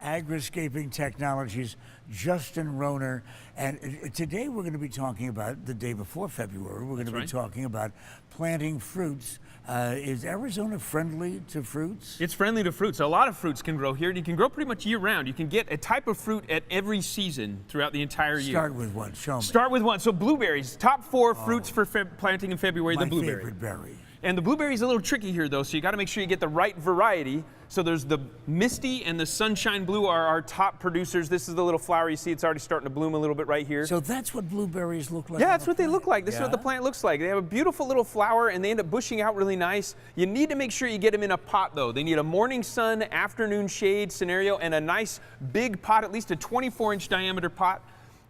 Agriscaping Technologies, Justin Rohner. And today we're going to be talking about, the day before February, we're going to be talking about planting fruits. Is Arizona friendly to fruits? It's friendly to fruits. A lot of fruits can grow here, and you can grow pretty much year-round. You can get a type of fruit at every season throughout the entire year. Start with one. Show me. Start with one. So blueberries, top 4 fruits for planting in February. The blueberry. My favorite berry. And the blueberry is a little tricky here, though, so you got to make sure you get the right variety. So there's the Misty and the Sunshine Blue are our top producers. This is the little flower you see. It's already starting to bloom a little bit right here. So that's what blueberries look like? Yeah, that's what they look like. This is what the plant looks like. They have a beautiful little flower, and they end up bushing out really nice. You need to make sure you get them in a pot, though. They need a morning sun, afternoon shade scenario, and a nice big pot, at least a 24-inch diameter pot.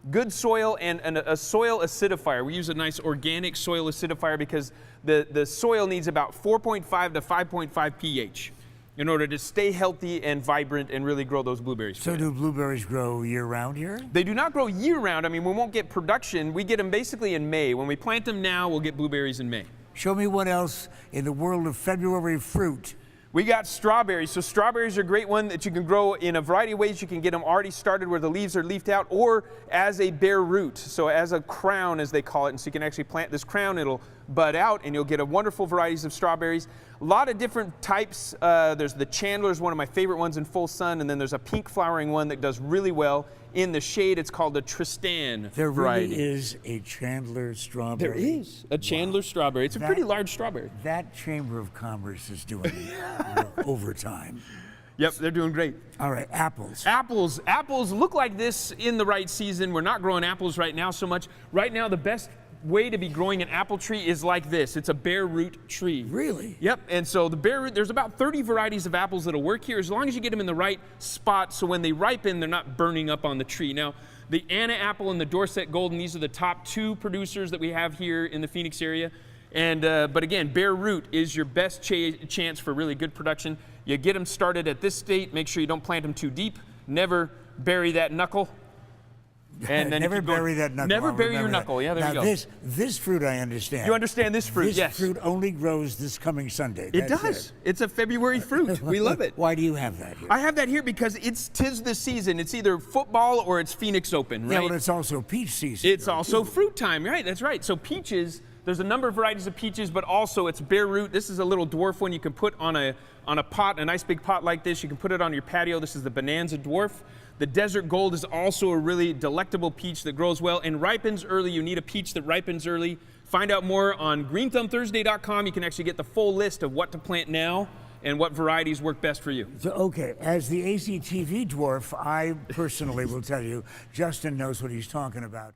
Good soil and a soil acidifier. We use a nice organic soil acidifier because the soil needs about 4.5 to 5.5 pH in order to stay healthy and vibrant and really grow those blueberries. So do blueberries grow year-round here? They do not grow year-round. I mean, we won't get production. We get them basically in May. When we plant them now, we'll get blueberries in May. Show me what else in the world of February fruit. We got strawberries. So strawberries are a great one that you can grow in a variety of ways. You can get them already started where the leaves are leafed out, or as a bare root, so as a crown, as they call it. And so you can actually plant this crown, it'll bud out, and you'll get a wonderful varieties of strawberries. A lot of different types. There's the Chandler's, one of my favorite ones in full sun, and then there's a pink flowering one that does really well in the shade. It's called the Tristan variety. There really is a Chandler strawberry. There is a Chandler strawberry. It's a pretty large strawberry. That Chamber of Commerce is doing overtime. Yep, they're doing great. All right, apples. Apples look like this in the right season. We're not growing apples right now so much. Right now, the best way to be growing an apple tree is like this. It's a bare root tree. Really? Yep, and so the bare root, there's about 30 varieties of apples that'll work here as long as you get them in the right spot so when they ripen, they're not burning up on the tree. Now, the Anna apple and the Dorset Golden, these are the top 2 producers that we have here in the Phoenix area. And but again, bare root is your best chance for really good production. You get them started at this state. Make sure you don't plant them too deep. Never bury that knuckle. And then never bury that knuckle. Never bury your knuckle. Yeah, there you go. Now this fruit I understand. You understand this fruit? Yes. This fruit only grows this coming Sunday. It does. It's a February fruit. We love it. Why do you have that here? I have that here because tis the season. It's either football or it's Phoenix Open, right? Yeah, well, it's also peach season. It's also fruit time, right? That's right. So peaches. There's a number of varieties of peaches, but also it's bare root. This is a little dwarf one you can put on a pot, a nice big pot like this. You can put it on your patio. This is the Bonanza Dwarf. The Desert Gold is also a really delectable peach that grows well and ripens early. You need a peach that ripens early. Find out more on greenthumbthursday.com. You can actually get the full list of what to plant now and what varieties work best for you. So, okay, as the ACTV dwarf, I personally will tell you, Justin knows what he's talking about.